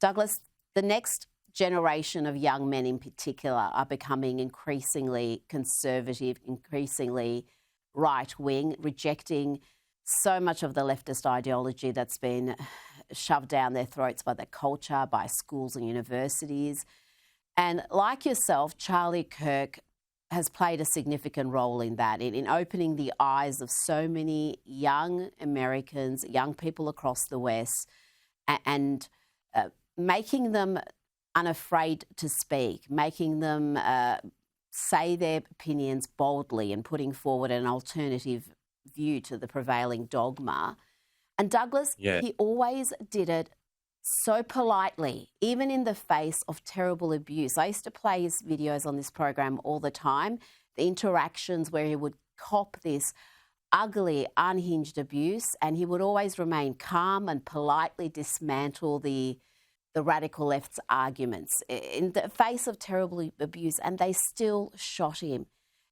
Douglas, the next generation of young men in particular are becoming increasingly conservative, increasingly right-wing, rejecting so much of the leftist ideology that's been shoved down their throats by the culture, by schools and universities. And like yourself, Charlie Kirk has played a significant role in that, in opening the eyes of so many young Americans, young people across the West, and making them unafraid to speak, making them say their opinions boldly and putting forward an alternative view to the prevailing dogma. And Douglas, he always did it so politely, even in the face of terrible abuse. I used to play his videos on this program all the time, the interactions where he would cop this ugly, unhinged abuse, and he would always remain calm and politely dismantle the radical left's arguments in the face of terrible abuse, and they still shot him.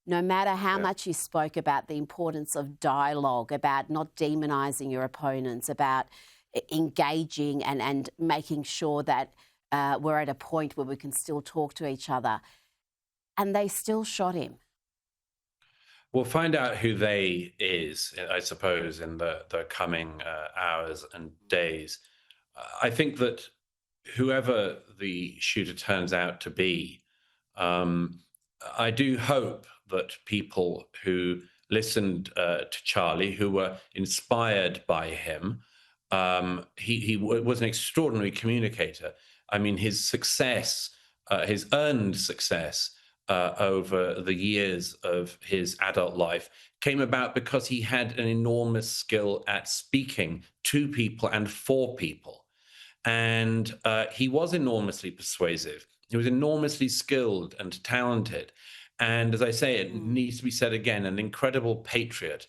No matter how much you spoke about the importance of dialogue, about not demonising your opponents, about engaging and making sure that we're at a point where we can still talk to each other. And they still shot him. We'll find out who they is, I suppose, in the coming hours and days. I think that whoever the shooter turns out to be, I do hope that people who listened to Charlie, who were inspired by him, he was an extraordinary communicator. I mean, his success, his earned success over the years of his adult life came about because he had an enormous skill at speaking to people and for people. And he was enormously persuasive. He was enormously skilled and talented. And as I say, it needs to be said again, an incredible patriot.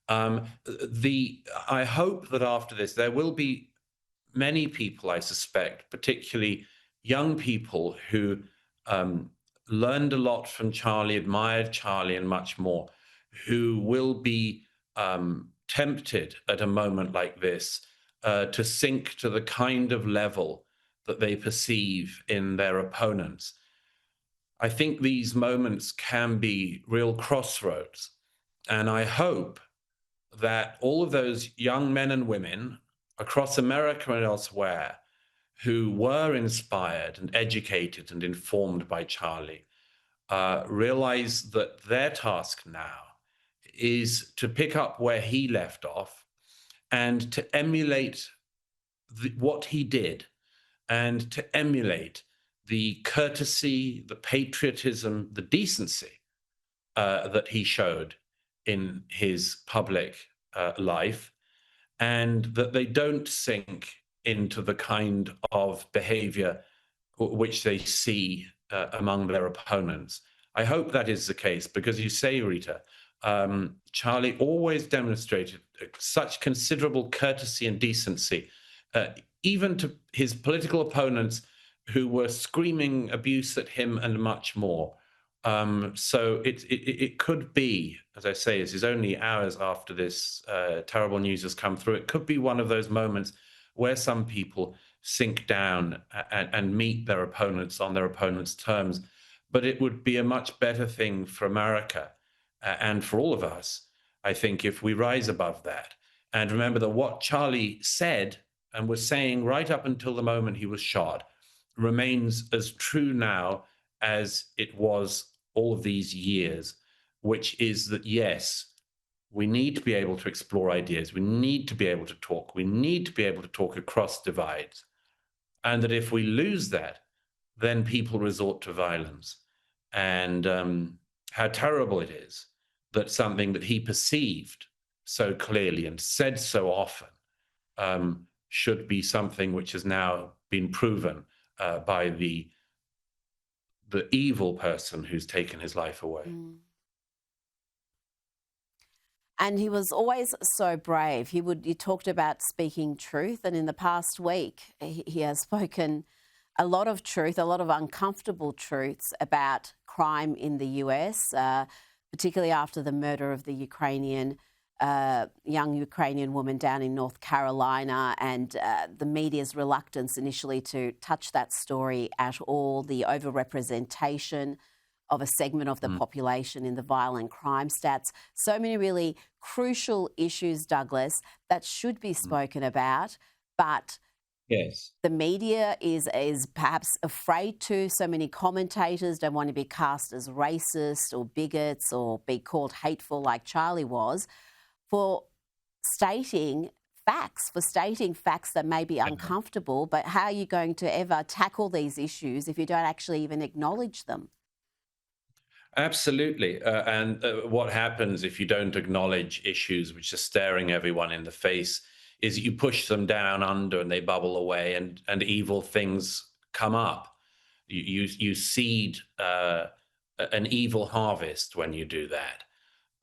I hope that after this, there will be many people, I suspect, particularly young people who learned a lot from Charlie, admired Charlie and much more, who will be tempted at a moment like this to sink to the kind of level that they perceive in their opponents. I think these moments can be real crossroads. And I hope that all of those young men and women across America and elsewhere who were inspired and educated and informed by Charlie realize that their task now is to pick up where he left off and to emulate what he did, and to emulate the courtesy, the patriotism, the decency that he showed in his public life, and that they don't sink into the kind of behavior which they see among their opponents. I hope that is the case, because you say, Rita, Charlie always demonstrated such considerable courtesy and decency, even to his political opponents who were screaming abuse at him and much more. So it could be, as I say, this is only hours after this terrible news has come through. It could be one of those moments where some people sink down and meet their opponents on their opponents' terms. But it would be a much better thing for America and for all of us, I think, if we rise above that. And remember that what Charlie said and was saying right up until the moment he was shot remains as true now as it was all of these years, which is that, yes, we need to be able to explore ideas. We need to be able to talk. We need to be able to talk across divides. And that if we lose that, then people resort to violence. And how terrible it is that something that he perceived so clearly and said so often should be something which has now been proven by the evil person who's taken his life away. And he was always so brave. He talked about speaking truth, and in the past week, he has spoken a lot of truth, a lot of uncomfortable truths about crime in the US, particularly after the murder of the Ukrainian young Ukrainian woman down in North Carolina, and the media's reluctance initially to touch that story at all, the overrepresentation of a segment of the population in the violent crime stats. So many really crucial issues, Douglas, that should be spoken about, but yes, the media is perhaps afraid to. So many commentators don't want to be cast as racist or bigots or be called hateful like Charlie was, for stating facts that may be uncomfortable. But how are you going to ever tackle these issues if you don't actually even acknowledge them? absolutely. And what happens if you don't acknowledge issues which are staring everyone in the face is you push them down under and they bubble away, and evil things come up. You seed an evil harvest when you do that.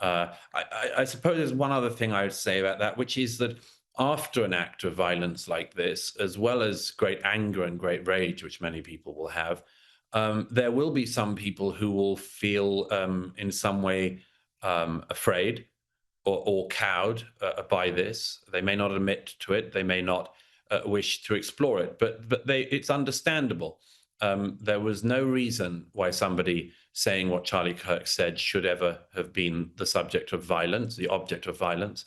I suppose there's one other thing I would say about that, which is that after an act of violence like this, as well as great anger and great rage, which many people will have, there will be some people who will feel in some way afraid or cowed by this. They may not admit to it. They may not wish to explore it, but it's understandable. There was no reason why somebody saying what Charlie Kirk said should ever have been the subject of violence, the object of violence.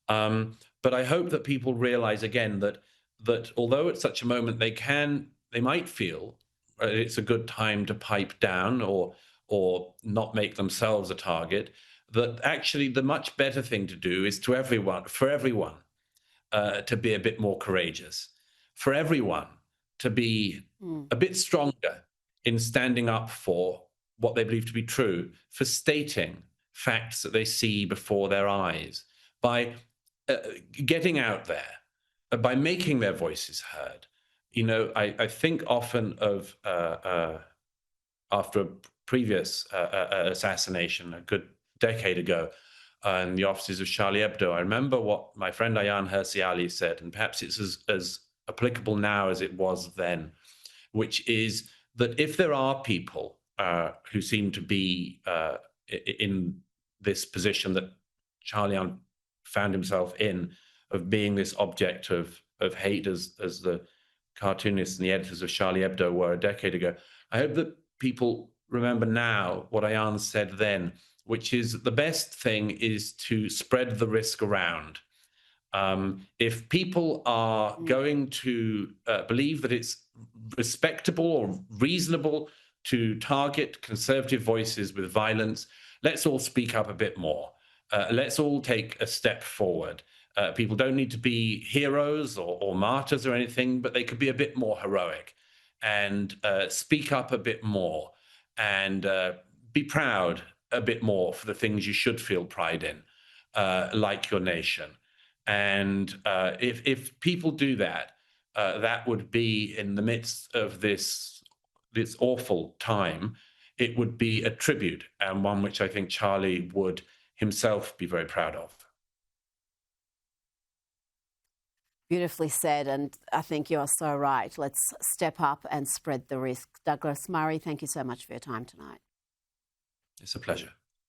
But I hope that people realize again that although at such a moment they might feel it's a good time to pipe down or not make themselves a target, that actually the much better thing to do is for everyone to be a bit more courageous, for everyone to be a bit stronger in standing up for what they believe to be true, for stating facts that they see before their eyes, by getting out there, by making their voices heard. You know, I think often of after a previous assassination a good decade ago in the offices of Charlie Hebdo, I remember what my friend Ayaan Hirsi Ali said, and perhaps it's as applicable now as it was then, which is that if there are people who seem to be in this position that Charlie found himself in, of being this object of hate, as the cartoonists and the editors of Charlie Hebdo were a decade ago, I hope that people remember now what Ayaan said then, which is the best thing is to spread the risk around. If people are going to believe that it's respectable or reasonable to target conservative voices with violence, let's all speak up a bit more. Let's all take a step forward. People don't need to be heroes or martyrs or anything, but they could be a bit more heroic and speak up a bit more and be proud a bit more for the things you should feel pride in, like your nation. And if people do that, that would be in the midst of this awful time. It would be a tribute, and one which I think Charlie would himself be very proud of. Beautifully said, and I think you are so right. Let's step up and spread the risk. Douglas Murray, thank you so much for your time tonight. It's a pleasure.